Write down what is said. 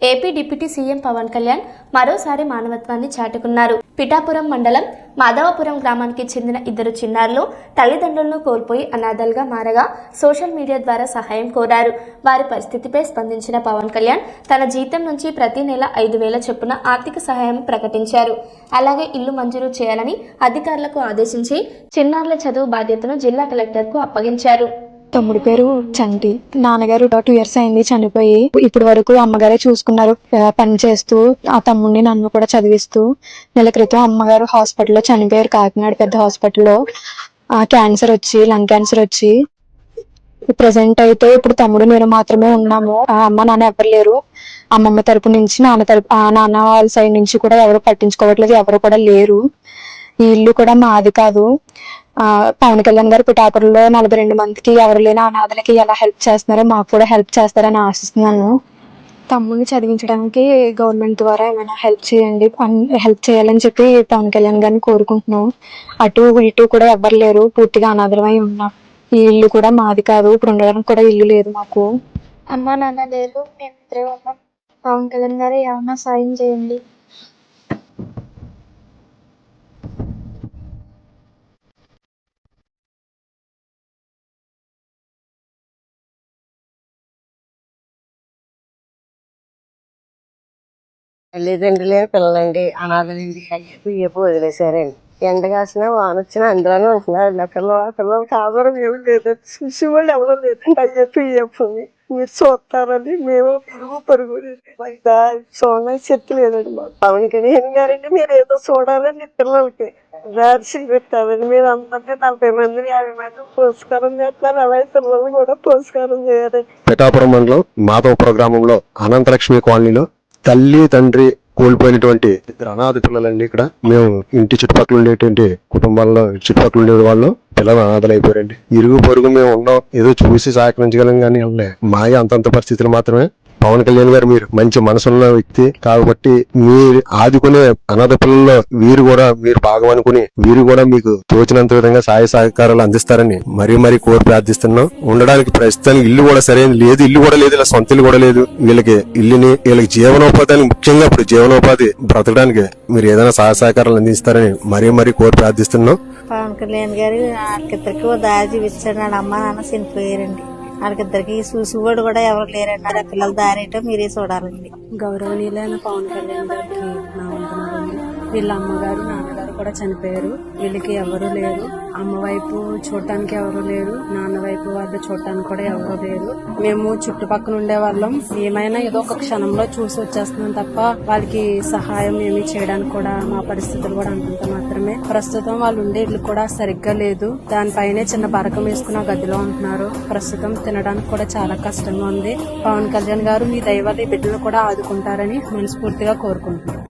AP deputy CM Pawan Kalyan మరోసారి మానవత్వాన్ని చాటుకున్నారు. పిఠాపురం మండలం మాధవపురం గ్రామానికి చెందిన ఇద్దరు చిన్నారులు తల్లిదండ్రులను కోల్పోయి అనాథలుగా మారగా సోషల్ మీడియా ద్వారా సహాయం కోరారు. వారి పరిస్థితిపై స్పందించిన పవన్ కళ్యాణ్ తన జీతం నుంచి ప్రతి నెల 5,000 చొప్పున ఆర్థిక సహాయం ప్రకటించారు. అలాగే ఇల్లు మంజూరు చేయాలని అధికారులకు ఆదేశించి చిన్నారుల చదువు బాధ్యతను జిల్లా కలెక్టర్కు అప్పగించారు. తమ్ముడి పేరు చంటి. నాన్నగారు 2 years అయింది చనిపోయి. ఇప్పుడు వరకు అమ్మగారే చూసుకున్నారు పని చేస్తూ. ఆ తమ్ముడిని నన్ను కూడా చదివిస్తూ. నెల క్రితం అమ్మగారు హాస్పిటల్లో చనిపోయారు, కాకినాడ పెద్ద హాస్పిటల్లో. క్యాన్సర్ వచ్చి, లంగ్ క్యాన్సర్ వచ్చి. ప్రెసెంట్ అయితే ఇప్పుడు తమ్ముడు నేను మాత్రమే ఉన్నాము. అమ్మ నాన్న ఎవరు లేరు. అమ్మమ్మ తరపు నుంచి నాన్న వాళ్ళ సైడ్ నుంచి కూడా ఎవరు పట్టించుకోవట్లేదు, ఎవరు కూడా లేరు. ఈ ఇల్లు కూడా మాది కాదు. పవన్ కళ్యాణ్ గారు పిఠాపురంలో 42 మందికి ఎవరు లేని అనాథలకి ఎలా హెల్ప్ చేస్తున్నారో మాకు కూడా హెల్ప్ చేస్తారని ఆశిస్తున్నాను. తమ్ముడిని చదివించడానికి గవర్నమెంట్ ద్వారా ఏమైనా హెల్ప్ చేయండి, హెల్ప్ చేయాలని చెప్పి పవన్ కళ్యాణ్ గారిని కోరుకుంటున్నాం. అటు ఇటు కూడా ఎవరు లేరు, పూర్తిగా అనాథలమై ఉన్నాం. ఈ ఇల్లు కూడా మాది కాదు, ఇప్పుడు ఉండడానికి కూడా ఇల్లు లేదు మాకు. అమ్మ నాన్న లేరు, మేము ఇద్దరే ఉన్నాం. పవన్ కళ్యాణ్ గారు ఏమన్నా సాయం చేయండి. తల్లిదండ్రులు లేని పిల్లలండి, అనాథలండి. పియ్యపు వదిలేశారండి. ఎండ కాసినా వాన వచ్చినా అందులోనే ఉంటున్నారు. పిల్లలు కాదరం ఏమి లేదు, చూసేవాళ్ళు ఎవరో లేదండి. అయ్యప్ప ఇయ్యప్పని మీరు చూస్తారని మేము పరుగు చూడడానికి శక్తి లేదండి మాకు. పవన్ కళ్యాణ్ గారండి మీరు ఏదో చూడాలండి, పిల్లలకి దారి పెట్టాలండి. మీరు అందరినీ 40 మందిని 50 మంది పురస్కారం చేస్తున్నారు, అలాగే పిల్లలు కూడా పురస్కారం చేయాలండి. పిఠాపురం మండలం మాధవపురం గ్రామంలో అనంతలక్ష్మి కాలనీలో తల్లి తండ్రి కోల్పోయినటువంటి ఇద్దరు అనాథ పిల్లలండి. ఇక్కడ మేము ఇంటి చుట్టుపక్కల ఉండేటువంటి కుటుంబాల్లో చుట్టుపక్కల ఉండే వాళ్ళు పిల్లలు అనాథలు అయిపోయారండి. ఇరుగు పొరుగు మేము ఉన్నాం, ఏదో చూసి సహకరించగలం కానీ మాయ అంతంత పరిస్థితులు మాత్రమే. పవన్ కళ్యాణ్ గారు మీరు మంచి మనసున్న వ్యక్తి కాబట్టి మీరు ఆదుకునే అనాథ పిల్లల్లో వీరు కూడా మీరు భాగం అనుకుని వీరు కూడా మీకు తోచినంత విధంగా సహాయ సహకారాలు అందిస్తారని మరీ కోరి ప్రార్థిస్తున్నాం. ఉండడానికి ప్రస్తుతానికి ఇల్లు కూడా సరైన లేదు, ఇల్లు కూడా లేదు, ఇలా సొంత ఇల్లు కూడా లేదు. వీళ్ళకి జీవనోపాధి, ముఖ్యంగా ఇప్పుడు జీవనోపాధి బ్రతకడానికి మీరు ఏదైనా సహాయ సహకారాలు అందిస్తారని మరీ కోరి ప్రార్థిస్తున్నాం. పవన్ కళ్యాణ్ గారు వాళ్ళకిద్దరికి దారి చూపించాడు. అమ్మ నాన్న చనిపోయారండి. వాళ్ళకిద్దరికి చూసువాడు కూడా ఎవరు లేరండి. ఆ పిల్లల దారేటో మీరే చూడాలండి. గౌరవనీయులైన పవన్ కళ్యాణ్ గారికి నా వందనాలండి. వీళ్ళ అమ్మగారు నాన్నగారు కూడా చనిపోయారు. వీళ్ళకి ఎవరు లేరు. అమ్మ వైపు చూడటానికి ఎవరు లేరు, నాన్న వైపు వాళ్ళు చూడటానికి కూడా ఎవరు లేరు. మేము చుట్టుపక్కల ఉండే వాళ్ళం. ఏమైనా ఏదో ఒక క్షణంలో చూసి వచ్చేస్తున్నాం తప్ప వాళ్ళకి సహాయం ఏమి చేయడానికి కూడా మా పరిస్థితులు కూడా అంతంత మాత్రమే. ప్రస్తుతం వాళ్ళు ఉండే ఇల్లు కూడా సరిగ్గా లేదు. దానిపైనే చిన్న బరకం వేసుకుని గదిలో ఉంటున్నారు. ప్రస్తుతం తినడానికి కూడా చాలా కష్టంగా ఉంది. పవన్ కళ్యాణ్ గారు మీ దయ వల్ల ఈ బిడ్డలు కూడా ఆదుకుంటారని మనస్ఫూర్తిగా కోరుకుంటున్నాను.